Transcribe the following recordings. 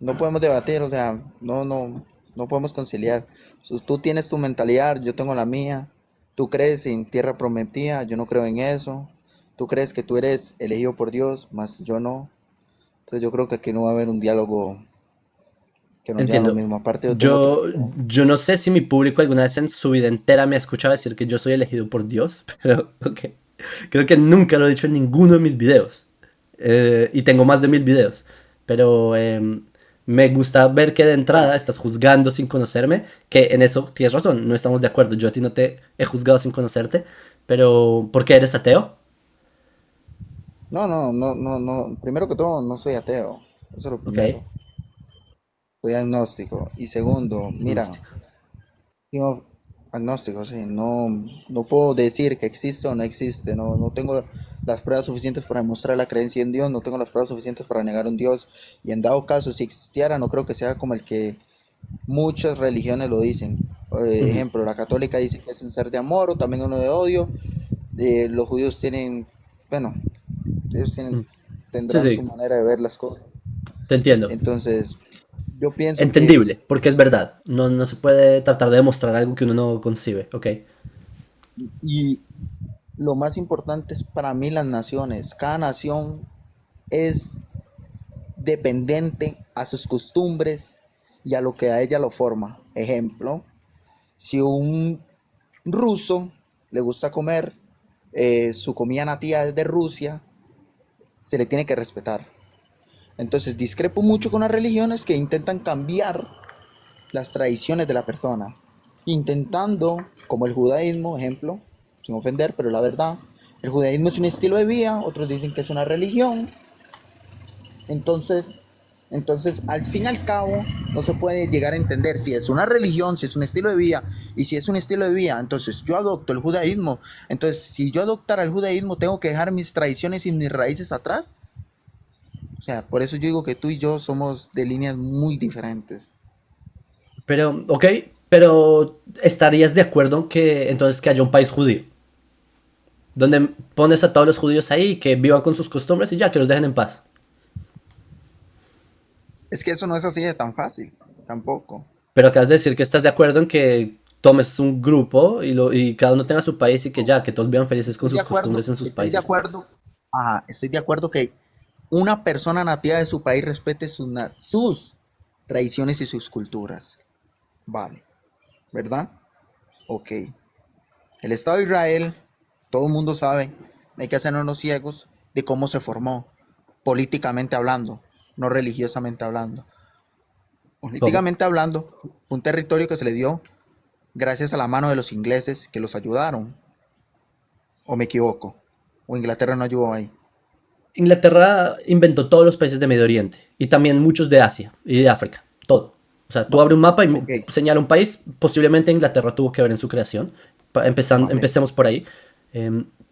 no podemos debatir, o sea, no podemos conciliar. Tú tienes tu mentalidad, yo tengo la mía. Tú crees en tierra prometida, yo no creo en eso. Tú crees que tú eres elegido por Dios, más yo no. Entonces yo creo que aquí no va a haber un diálogo que nos lleve a lo Entiendo. mismo. Aparte yo tengo otra Yo, religión. yo no sé si mi público alguna vez en su vida entera me ha escuchado decir que yo soy elegido por Dios, pero ok. Creo que nunca lo he dicho en ninguno de mis videos. Y tengo más de 1000 videos. Pero me gusta ver que de entrada estás juzgando sin conocerme, que en eso tienes razón, no estamos de acuerdo. Yo a ti no te he juzgado sin conocerte, pero ¿por qué eres ateo? No. Primero que todo, no soy ateo. Eso es lo Ok, primero. Soy agnóstico. Y segundo, mira, agnóstico. yo, agnóstico, sí, no puedo decir que existe o no existe, no tengo las pruebas suficientes para demostrar la creencia en Dios, no tengo las pruebas suficientes para negar un Dios, y en dado caso, si existiera, no creo que sea como el que muchas religiones lo dicen. Ujú. Ejemplo, la católica dice que es un ser de amor o también uno de odio, los judíos tienen, bueno, ellos Mm. Sí, tendrán su sí, manera de ver las cosas. te entiendo. Entonces, yo pienso que, Entendible, porque es verdad. No, no se puede tratar de demostrar algo que uno no concibe, ok. y lo más importante es para mí las naciones. Cada nación es dependiente a sus costumbres y a lo que a ella lo forma. Ejemplo, si un ruso le gusta comer, su comida nativa es de Rusia, se le tiene que respetar. Entonces discrepo mucho con las religiones que intentan cambiar las tradiciones de la persona, intentando, como el judaísmo, ejemplo, sin ofender, pero la verdad, el judaísmo es un estilo de vida, otros dicen que es una religión. Entonces, entonces, al fin y al cabo, no se puede llegar a entender si es una religión, si es un estilo de vida, y si es un estilo de vida, entonces yo adopto el judaísmo. Entonces, si yo adoptara el judaísmo, tengo que dejar mis tradiciones y mis raíces atrás. O sea, por eso yo digo que tú y yo somos de líneas muy diferentes. Pero, ok, pero ¿estarías de acuerdo que entonces que haya un país judío? Donde pones a todos los judíos ahí que vivan con sus costumbres y ya, que los dejen en paz. Es que eso no es así de tan fácil, tampoco. Pero acabas de decir que estás de acuerdo en que tomes un grupo y cada uno tenga su país y que ya, que todos vivan felices con sus costumbres en sus Estoy de países. acuerdo, ajá, estoy de acuerdo que una persona nativa de su país respete sus tradiciones y sus culturas. Vale, ¿verdad? Ok. El Estado de Israel, todo el mundo sabe, no hay que hacernos los ciegos de cómo se formó, políticamente hablando, no religiosamente hablando. ¿Cómo? Políticamente hablando, fue un territorio que se le dio gracias a la mano de los ingleses que los ayudaron, o me equivoco, o Inglaterra no ayudó ahí. Inglaterra inventó todos los países de Medio Oriente y también muchos de Asia y de África, todo. O sea, tú Va- abres un mapa y Ok, señala un país, posiblemente Inglaterra tuvo que ver en su creación. vale. Empecemos por ahí.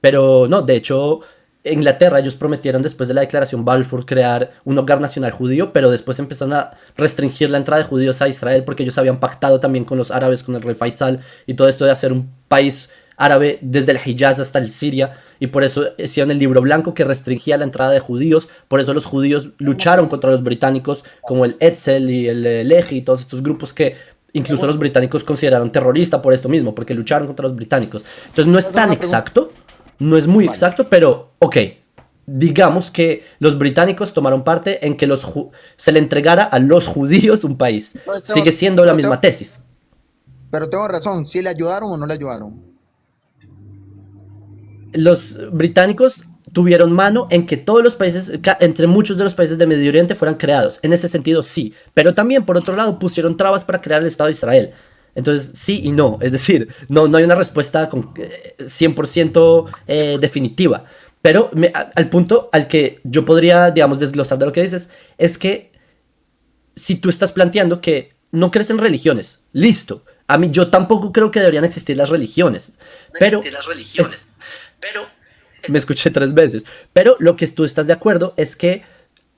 Pero no, de hecho, Inglaterra, ellos prometieron después de la declaración Balfour crear un hogar nacional judío, pero después empezaron a restringir la entrada de judíos a Israel porque ellos habían pactado también con los árabes, con el rey Faisal y todo esto de hacer un país árabe desde el Hijaz hasta el Siria, y por eso hicieron el libro blanco que restringía la entrada de judíos. Por eso los judíos lucharon contra los británicos, como el Etzel y el Lehi y todos estos grupos que incluso los Pregunto, británicos consideraron terrorista por esto mismo, porque lucharon contra los británicos. Entonces no ¿puedo es hacer tan una pregunta? exacto, no es muy Vale. exacto, pero ok. Digamos que los británicos tomaron parte en que se le entregara a los judíos un país. Entonces Sigue siendo la pero misma tesis. pero tengo razón, si le ayudaron o no le ayudaron. Los británicos tuvieron mano en que todos los países, entre muchos de los países de Medio Oriente fueran creados. En ese sentido, sí. Pero también, por otro lado, pusieron trabas para crear el Estado de Israel. Entonces, sí y no. Es decir, no hay una respuesta 100% definitiva. Pero al punto al que yo podría, digamos, desglosar de lo que dices, es que si tú estás planteando que no crees en religiones, listo. A mí yo tampoco creo que deberían existir las religiones. Pero Existir las es, religiones, pero me escuché 3 veces. Pero lo que tú estás de acuerdo es que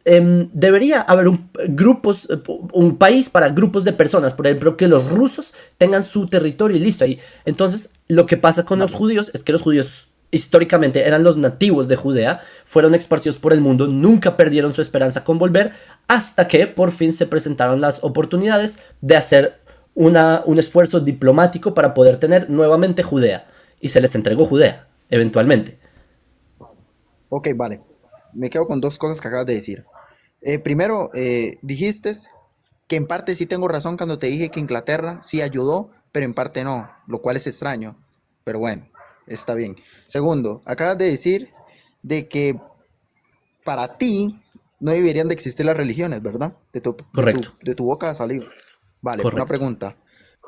debería haber un país para grupos de personas. Por ejemplo, que los rusos tengan su territorio y listo. Ahí. Entonces, lo que pasa con los vale. judíos es que los judíos históricamente eran los nativos de Judea, fueron esparcidos por el mundo, nunca perdieron su esperanza con volver, hasta que por fin se presentaron las oportunidades de hacer un esfuerzo diplomático para poder tener nuevamente Judea. Y se les entregó Judea, eventualmente. Ok, vale. Me quedo con dos cosas que acabas de decir. Primero, dijiste que en parte sí tengo razón cuando te dije que Inglaterra sí ayudó, pero en parte no, lo cual es extraño. Pero bueno, está bien. Segundo, acabas de decir de que para ti no deberían de existir las religiones, ¿verdad? Correcto, De tu boca ha salido. Vale, una correcto. pregunta.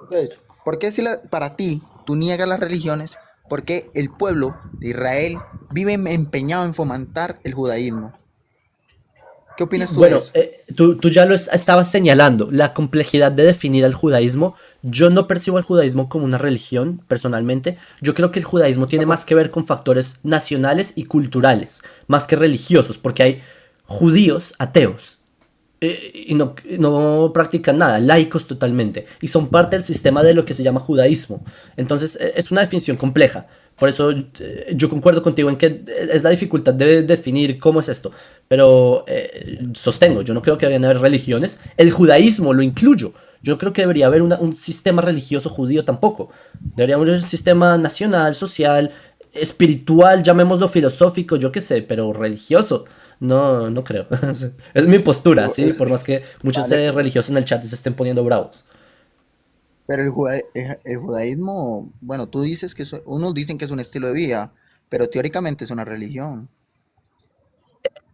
Entonces, ¿por qué si para ti tú niegas las religiones? ¿Por qué el pueblo de Israel vive empeñado en fomentar el judaísmo? ¿Qué opinas tú de Bueno, eso? tú ya estabas señalando, la complejidad de definir al judaísmo. Yo no percibo el judaísmo como una religión, personalmente. Yo creo que el judaísmo tiene más que ver con factores nacionales y culturales, más que religiosos, porque hay judíos ateos y no practican nada, laicos totalmente, y son parte del sistema de lo que se llama judaísmo. Entonces es una definición compleja. Por eso yo concuerdo contigo en que es la dificultad de definir cómo es esto. Pero sostengo, yo no creo que deberían haber religiones. El judaísmo lo incluyo. Yo no creo que debería haber un sistema religioso judío tampoco. Debería haber un sistema nacional, social, espiritual, llamémoslo filosófico, yo qué sé, pero religioso. No, no creo. Es mi postura, Pero ¿sí? Por más que muchos vale, religiosos en el chat se estén poniendo bravos. pero el judaísmo, bueno, tú dices que unos dicen que es un estilo de vida, pero teóricamente es una religión.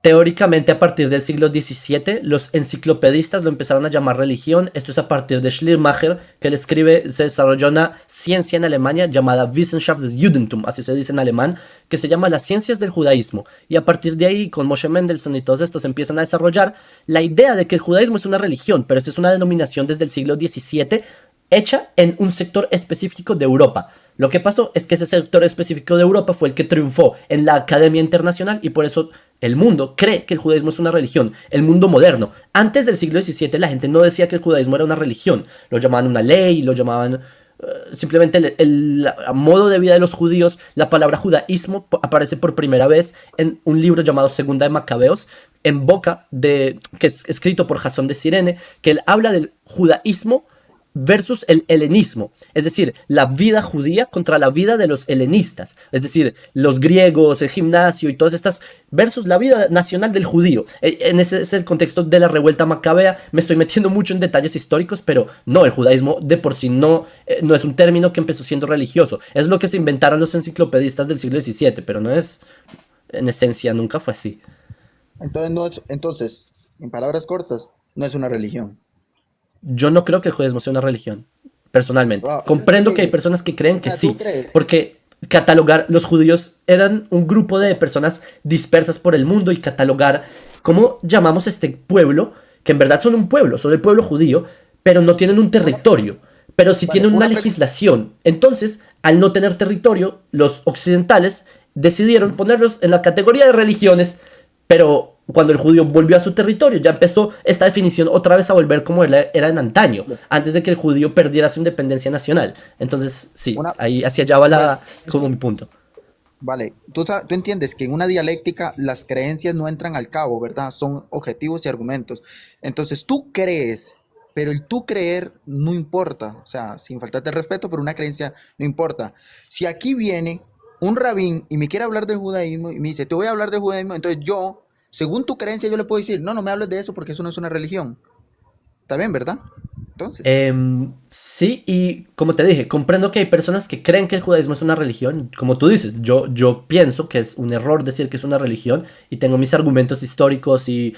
Teóricamente, a partir del siglo XVII, los enciclopedistas lo empezaron a llamar religión. Esto es a partir de Schleiermacher, que él escribe, se desarrolló una ciencia en Alemania llamada Wissenschaft des Judentum, así se dice en alemán, que se llama las ciencias del judaísmo. Y a partir de ahí, con Moshe Mendelssohn y todos estos, empiezan a desarrollar la idea de que el judaísmo es una religión, pero esta es una denominación desde el siglo XVII hecha en un sector específico de Europa. Lo que pasó es que ese sector específico de Europa fue el que triunfó en la Academia Internacional y por eso el mundo cree que el judaísmo es una religión. El mundo moderno. Antes del siglo XVII la gente no decía que el judaísmo era una religión. Lo llamaban una ley, lo llamaban simplemente el modo de vida de los judíos. La palabra judaísmo aparece por primera vez en un libro llamado Segunda de Macabeos, en boca de, que es escrito por Jasón de Cirene, que él habla del judaísmo versus el helenismo, es decir, la vida judía contra la vida de los helenistas, es decir, los griegos, el gimnasio y todas estas, versus la vida nacional del judío. En ese es el contexto de la revuelta macabea. Me estoy metiendo mucho en detalles históricos, pero no, el judaísmo de por sí no es un término que empezó siendo religioso, es lo que se inventaron los enciclopedistas del siglo XVII, pero no es, en esencia, nunca fue así. Entonces, no es, entonces, en palabras cortas, no es una religión. Yo no creo que el judaísmo sea una religión, personalmente. Ah, entonces, Comprendo que ¿qué hay es? personas que creen O que sea, tú sí, crees. porque catalogar, los judíos eran un grupo de personas dispersas por el mundo y catalogar, ¿cómo llamamos a este pueblo? Que en verdad son un pueblo, son el pueblo judío, pero no tienen un Una, territorio, pero sí vale, tienen una una pregunta. legislación. Entonces, al no tener territorio, los occidentales decidieron ponerlos en la categoría de religiones, pero cuando el judío volvió a su territorio, ya empezó esta definición otra vez a volver como era en antaño, antes de que el judío perdiera su independencia nacional. Entonces, sí, Una, ahí hacia allá va bueno, como mi punto. vale, tú entiendes que en una dialéctica las creencias no entran al cabo, ¿verdad? Son objetivos y argumentos. Entonces tú crees, pero el tú creer no importa, o sea, sin faltarte el respeto, pero una creencia no importa. Si aquí viene un rabín y me quiere hablar del judaísmo y me dice, te voy a hablar del judaísmo, entonces yo, según tu creencia, yo le puedo decir, no, no me hables de eso porque eso no es una religión. ¿Está bien, verdad? Entonces, Sí, y como te dije, comprendo que hay personas que creen que el judaísmo es una religión. Como tú dices, yo pienso que es un error decir que es una religión y tengo mis argumentos históricos y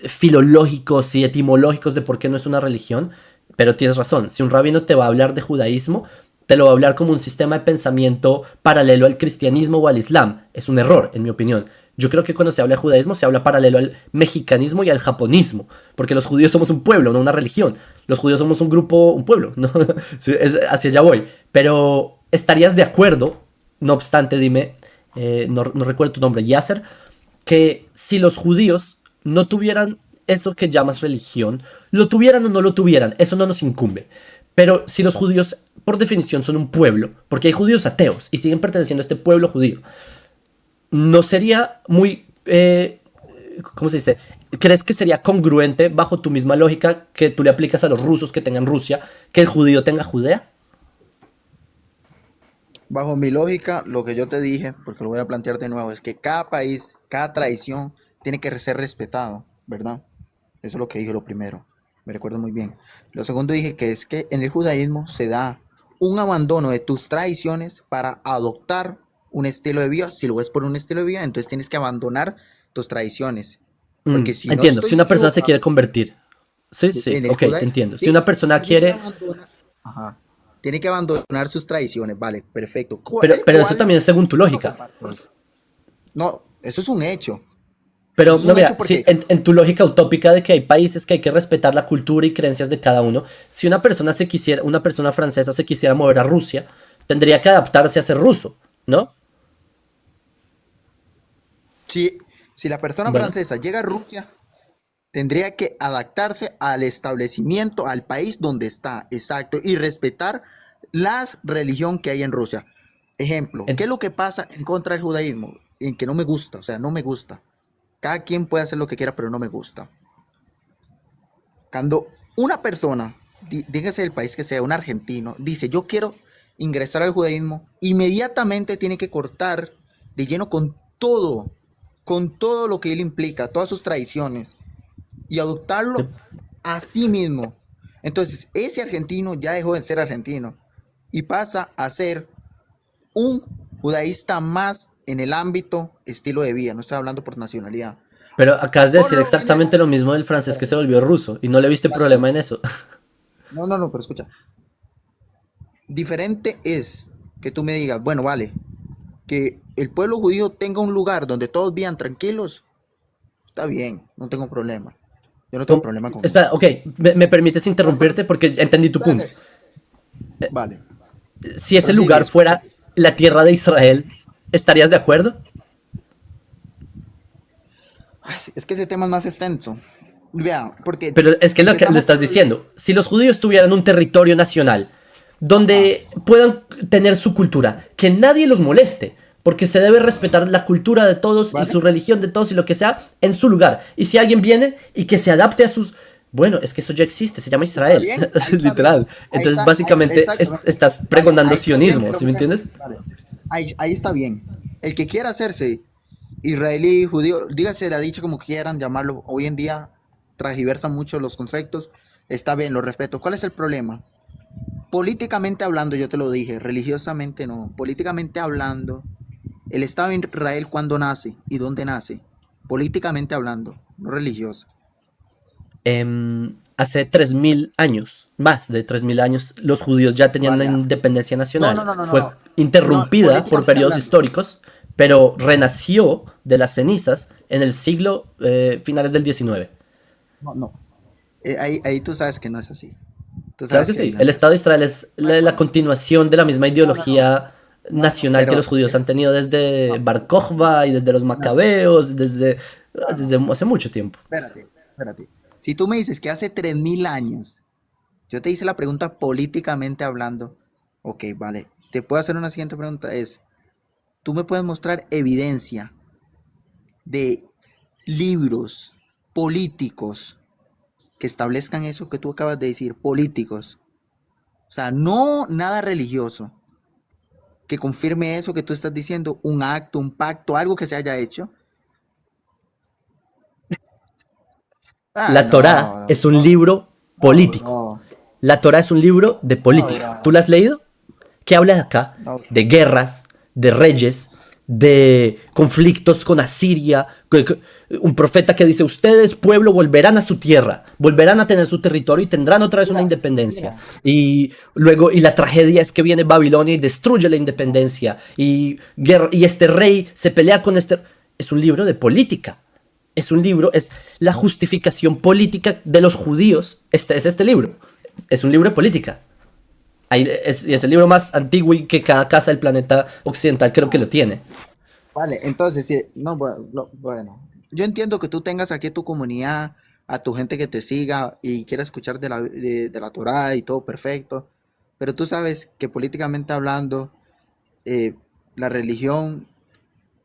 filológicos y etimológicos de por qué no es una religión, pero tienes razón, si un rabino te va a hablar de judaísmo, te lo va a hablar como un sistema de pensamiento paralelo al cristianismo o al islam. Es un error, en mi opinión. Yo creo que cuando se habla de judaísmo se habla paralelo al mexicanismo y al japonismo, porque los judíos somos un pueblo, no una religión. Los judíos somos un grupo, un pueblo, ¿no? Sí, hacia allá voy. Pero estarías de acuerdo, no obstante, dime, no recuerdo tu nombre, Yasser, que si los judíos no tuvieran eso que llamas religión, lo tuvieran o no lo tuvieran, eso no nos incumbe. Pero si los judíos, por definición, son un pueblo, porque hay judíos ateos y siguen perteneciendo a este pueblo judío, ¿no sería muy, ¿cómo se dice? ¿Crees que sería congruente bajo tu misma lógica que tú le aplicas a los rusos que tengan Rusia, que el judío tenga Judea? Bajo mi lógica, lo que yo te dije, porque lo voy a plantear de nuevo, es que cada país, cada tradición tiene que ser respetado, ¿verdad? Eso es lo que dije lo primero. Me recuerdo muy bien. Lo segundo dije que es que en el judaísmo se da un abandono de tus tradiciones para adoptar un estilo de vida. Si lo ves por un estilo de vida, entonces tienes que abandonar tus tradiciones. Porque si no Entiendo, si estoy una persona se quiere equivocado, convertir. Sí, sí, en el ok, te judaísmo entiendo. Si una persona tiene que quiere, abandonar, ajá, tiene que abandonar sus tradiciones. Vale, perfecto. pero eso también es según tu Yo no lógica. comparto eso. No, eso es un hecho. Pero Eso es no, un hecho mira, si porque, en tu lógica utópica de que hay países que hay que respetar la cultura y creencias de cada uno, si una persona se quisiera, una persona francesa se quisiera mover a Rusia, tendría que adaptarse a ser ruso, ¿no? si, si la persona Bueno, francesa llega a Rusia, tendría que adaptarse al establecimiento, al país donde está, exacto, y respetar la religión que hay en Rusia. Ejemplo, ¿qué en- es lo que pasa en contra del judaísmo? En que no me gusta, o sea, no me gusta. Cada quien puede hacer lo que quiera, pero no me gusta. Cuando una persona, dígase el país que sea, un argentino, dice, yo quiero ingresar al judaísmo, inmediatamente tiene que cortar de lleno con todo lo que él implica, todas sus tradiciones, y adoptarlo a sí mismo. Entonces, ese argentino ya dejó de ser argentino y pasa a ser un judaísta más en el ámbito estilo de vida. No estoy hablando por nacionalidad. pero acabas de Por decir lo general, exactamente lo mismo del francés que espérate, se volvió ruso y no le viste vale, no, problema en eso. no, pero escucha. Diferente es que tú me digas, bueno, vale, que el pueblo judío tenga un lugar donde todos vivan tranquilos. Está bien, no tengo problema. Yo no tengo Como- problema con eso. espera, ok, me permites No, pero, interrumpirte porque entendí tu punto. espérate. Vale, Si ese prosigue, lugar escucho. fuera la tierra de Israel, ¿estarías de acuerdo? Ay, es que ese tema es más extenso. Vea, porque Pero es que lo empezamos estás por el... diciendo. Si los judíos tuvieran un territorio nacional Ajá, donde puedan tener su cultura, que nadie los moleste, porque se debe respetar la cultura de todos y ¿vale? su religión de todos y lo que sea en su lugar. Y si alguien viene y que se adapte a sus... Bueno, es que eso ya existe, se llama ¿Está Israel, bien? Ahí está bien. literal. Ahí Entonces, está, básicamente, exactamente. estás Vale, pregonando ahí está bien, sionismo, pero ¿sí me mira, entiendes? vale. Ahí está bien. El que quiera hacerse israelí, judío, dígase la dicha como quieran llamarlo, hoy en día transgiversan mucho los conceptos, está bien, lo respeto. ¿Cuál es el problema? Políticamente hablando, yo te lo dije, religiosamente no, políticamente hablando, el Estado de Israel cuándo nace y dónde nace, políticamente hablando, no religioso. Hace 3.000 años, más de 3.000 años, los judíos ya tenían una Vale. independencia No, no, nacional. no, no, no, Fue no. No, interrumpida por políticamente periodos hablando. históricos, pero renació de las cenizas en el siglo finales del 19. No, no. Ahí tú sabes que no es así. Tú Claro sabes que que ahí sí, no el es Estado así. de Israel es No hay la forma. continuación de la misma No, no, no. ideología No, no, nacional que pero los judíos han tenido desde no, Bar Kokhba y desde los no, macabeos, no, desde no. hace mucho tiempo. Espérate, espérate. Si tú me dices que hace 3000 años, yo te hice la pregunta políticamente hablando. Ok, vale. Te puedo hacer una siguiente pregunta. ¿tú me puedes mostrar evidencia de libros políticos que establezcan eso que tú acabas de decir? Políticos. O sea, no nada religioso. Que confirme eso que tú estás diciendo, un acto, un pacto, algo que se haya hecho. Ay, La no, Torá no, es un no, libro no, político. no, La Torá es un libro de no, política. ¿Tú bro, la has leído? ¿Qué habla acá? no, De guerras, de reyes, de conflictos con Asiria. Un profeta que dice, ustedes, pueblo, volverán a su tierra, volverán a tener su territorio y tendrán otra vez una mira, independencia. mira, Y luego, y la tragedia es que viene Babilonia y destruye la independencia. Y este rey se pelea con este... Es un libro de política. Es un libro, es la justificación política de los judíos. Este es este libro. Es un libro de política. Es el libro más antiguo y que cada casa del planeta occidental creo que lo tiene. vale, entonces, sí, no, bueno, bueno, yo entiendo que tú tengas aquí tu comunidad, a tu gente que te siga y quiera escuchar de la Torá y todo perfecto, pero tú sabes que políticamente hablando, eh, la religión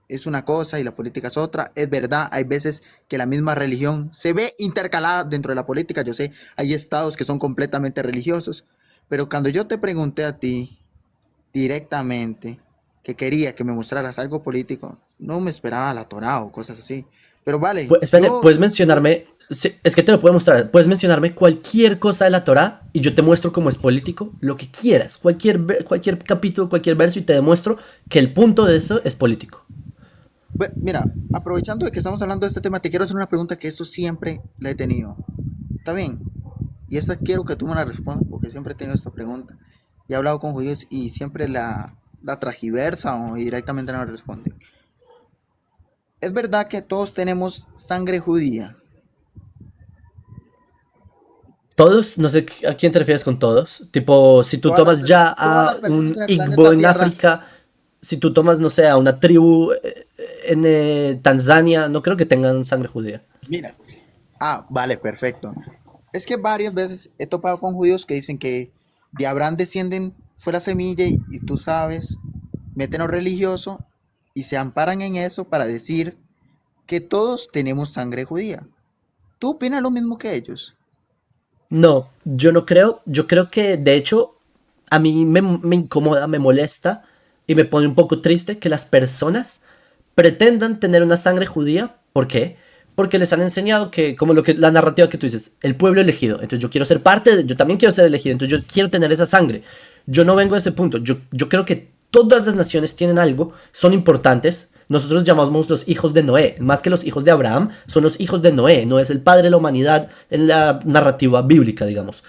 es una cosa y la política es otra. Es verdad, hay veces que la misma religión se ve intercalada dentro de la política. Yo sé, hay estados que son completamente religiosos, pero cuando yo te pregunté a ti directamente que quería que me mostraras algo político, no me esperaba la Torah o cosas así. Pero vale, Espérate, puedes mencionarme, sí, es que te lo puedo mostrar, puedes mencionarme cualquier cosa de la Torá y yo te muestro cómo es político, lo que quieras, cualquier capítulo, cualquier verso y te demuestro que el punto de eso es político. mira, aprovechando de que estamos hablando de este tema, te quiero hacer una pregunta que esto siempre la he tenido. ¿Está bien? Y esta quiero que tú me la respondas porque siempre he tenido esta pregunta. Y he hablado con judíos y siempre la tragiversan o directamente no la responden. ¿Es verdad que todos tenemos sangre judía? Todos, no sé a quién te refieres con todos. Tipo, si tú tomas ya Todas a las personas un en el Igbo planeta en Tierra. África, si tú tomas, no sé, a una tribu en Tanzania, no creo que tengan sangre judía. Mira. Ah, vale, perfecto. Es que varias veces he topado con judíos que dicen que de Abraham descienden fue la semilla y tú sabes, meten lo religioso y se amparan en eso para decir que todos tenemos sangre judía. ¿Tú opinas lo mismo que ellos? No, yo no creo. Yo creo que, de hecho, a mí me incomoda, me molesta y me pone un poco triste que las personas pretendan tener una sangre judía. ¿Por qué? Porque les han enseñado que, como la narrativa que tú dices, el pueblo elegido. Entonces yo quiero ser yo también quiero ser elegido. Entonces yo quiero tener esa sangre. Yo no vengo a ese punto. Yo creo que todas las naciones tienen algo, son importantes. Nosotros llamamos los hijos de Noé, más que los hijos de Abraham, son los hijos de Noé. No es el padre de la humanidad en la narrativa bíblica, digamos.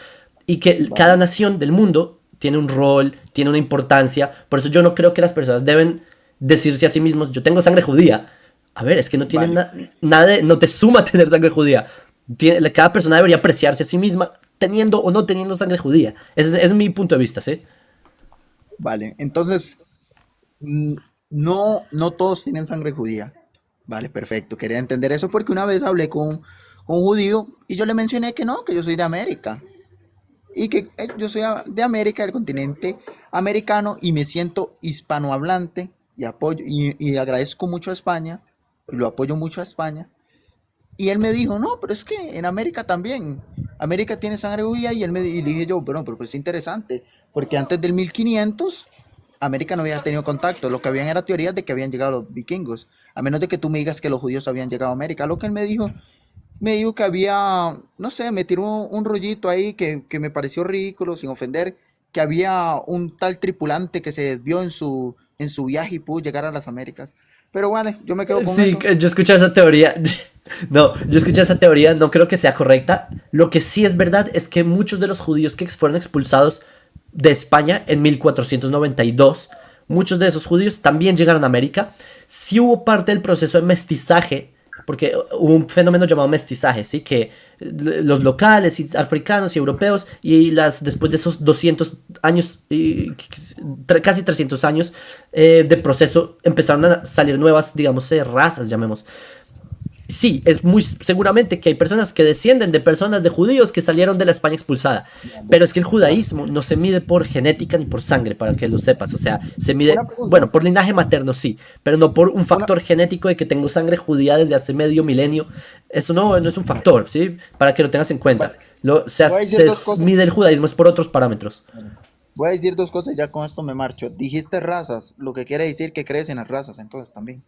Y que cada Vale, nación del mundo tiene un rol, tiene una importancia. Por eso yo no creo que las personas deben decirse a sí mismos, yo tengo sangre judía. A ver, es que no tienen vale, nada de, no te suma tener sangre judía. Cada persona debería apreciarse a sí misma teniendo o no teniendo sangre judía. Ese es mi punto de vista, ¿sí? vale. Entonces, mm, no todos tienen sangre judía. Vale, perfecto. Quería entender eso porque una vez hablé con un judío y yo le mencioné que no, que yo soy de América. Y que yo soy de América, del continente americano, y me siento hispanohablante y apoyo y agradezco mucho a España, y lo apoyo mucho a España. Y él me dijo, no, pero es que en América también, América tiene sangre judía, y le dije yo, bueno, pero pues es interesante, porque antes del 1500 América no había tenido contacto, lo que habían era teorías de que habían llegado los vikingos, a menos de que tú me digas que los judíos habían llegado a América. Lo que él me dijo que había, no sé, me tiró un rollito ahí que me pareció ridículo, sin ofender, que había un tal tripulante que se desvió en su viaje y pudo llegar a las Américas. Pero bueno, yo me quedo con Sí, eso. yo escuché esa teoría. No, yo escuché esa teoría, no creo que sea correcta. Lo que sí es verdad es que muchos de los judíos que fueron expulsados de España en 1492, muchos de esos judíos también llegaron a América. Sí hubo parte del proceso de mestizaje, porque hubo un fenómeno llamado mestizaje, ¿sí? Que los locales y africanos y europeos después de esos 200 años, casi 300 años de proceso, empezaron a salir nuevas, digamos, razas, llamemos. Sí, es muy seguramente que hay personas que descienden de personas de judíos que salieron de la España expulsada, pero es que el Vale. judaísmo no se mide por genética ni por sangre, para que lo sepas, o sea, se Una mide, pregunta, bueno, por linaje materno sí, pero no por un una, factor genético de que tengo sangre judía desde hace medio milenio, eso no es un factor, ¿sí? Para que lo tengas en cuenta. vale, O sea, voy a decir se dos cosas. mide el judaísmo es por otros parámetros. Voy a decir dos cosas y ya con esto me marcho. Dijiste razas, lo que quiere decir que crees en las razas, entonces también.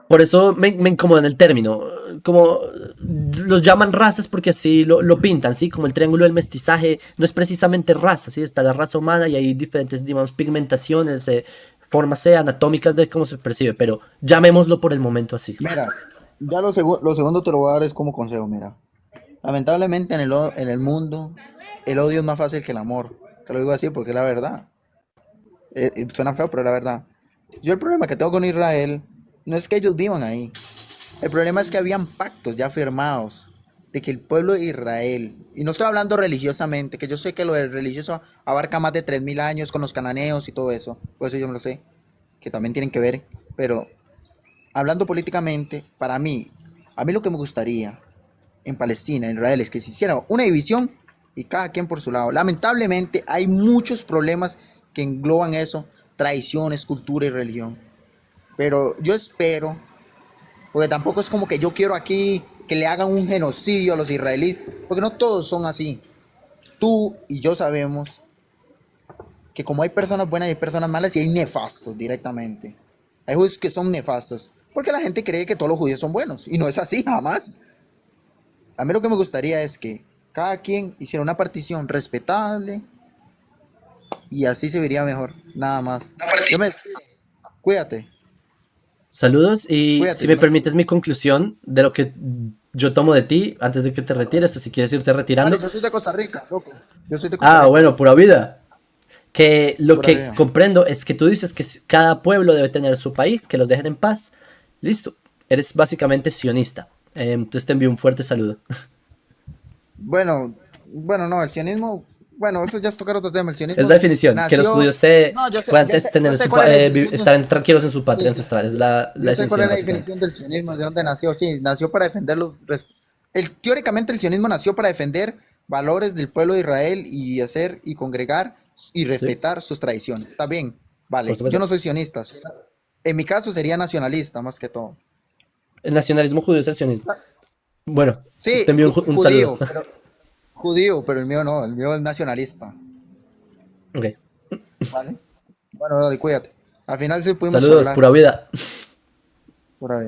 Por eso me incomoda en el término. Como los llaman razas porque así lo pintan, ¿sí? Como el triángulo del mestizaje no es precisamente raza, ¿sí? Está la raza humana y hay diferentes, digamos, pigmentaciones, formas anatómicas de cómo se percibe, pero llamémoslo por el momento así, Mira, razas. ya lo segundo te lo voy a dar es como consejo, mira. Lamentablemente en el mundo el odio es más fácil que el amor. Te lo digo así porque es la verdad. Suena feo, pero es la verdad. Yo el problema que tengo con Israel no es que ellos vivan ahí. El problema es que habían pactos ya firmados de que el pueblo de Israel, y no estoy hablando religiosamente, que yo sé que lo del religioso abarca más de 3000 años con los cananeos y todo eso, por eso yo me lo sé, que también tienen que ver, pero hablando políticamente, para mí, a mí lo que me gustaría en Palestina, en Israel, es que se hiciera una división y cada quien por su lado. Lamentablemente hay muchos problemas que engloban eso, tradiciones, cultura y religión. Pero yo espero, porque tampoco es como que yo quiero aquí que le hagan un genocidio a los israelíes, porque no todos son así. Tú y yo sabemos que como hay personas buenas y hay personas malas y hay nefastos directamente. Hay judíos que son nefastos, porque la gente cree que todos los judíos son buenos y no es así jamás. A mí lo que me gustaría es que cada quien hiciera una partición respetable y así se vería mejor, nada más. Yo me despido. Cuídate, Saludos y si cuídate. me permites mi conclusión de lo que yo tomo de ti antes de que te retires o si quieres irte Dale, retirando. yo soy de Costa Rica, loco. Yo soy de Costa Ah, Rica. bueno, pura vida. Que lo Pura que vida. comprendo es que tú dices que cada pueblo debe tener su país, que los dejen en paz. Listo. Eres básicamente sionista. Entonces te envío un fuerte saludo. Bueno, bueno, no, el sionismo, bueno, eso ya es tocar otro tema. El Es sionismo la definición, que los nació, judíos te no, puedan yo tener sé cuál es la definición. estar tranquilos en su Sí, patria sí. ancestral. Es la Yo sé cuál definición, es la básicamente. definición del sionismo, de dónde nació. Sí, nació para defender teóricamente el sionismo nació para defender valores del pueblo de Israel y hacer y congregar y Sí, respetar sus tradiciones. Está bien, por vale. Yo supuesto. no soy sionista. En mi caso sería nacionalista más que todo. El nacionalismo judío es el sionismo. Bueno, Sí, te envío un saludo. judío, pero el mío no, el mío es nacionalista. Ok. ¿Vale? Bueno, dale, cuídate. Al final sí pudimos Saludos, charlar. pura vida. Por ahí.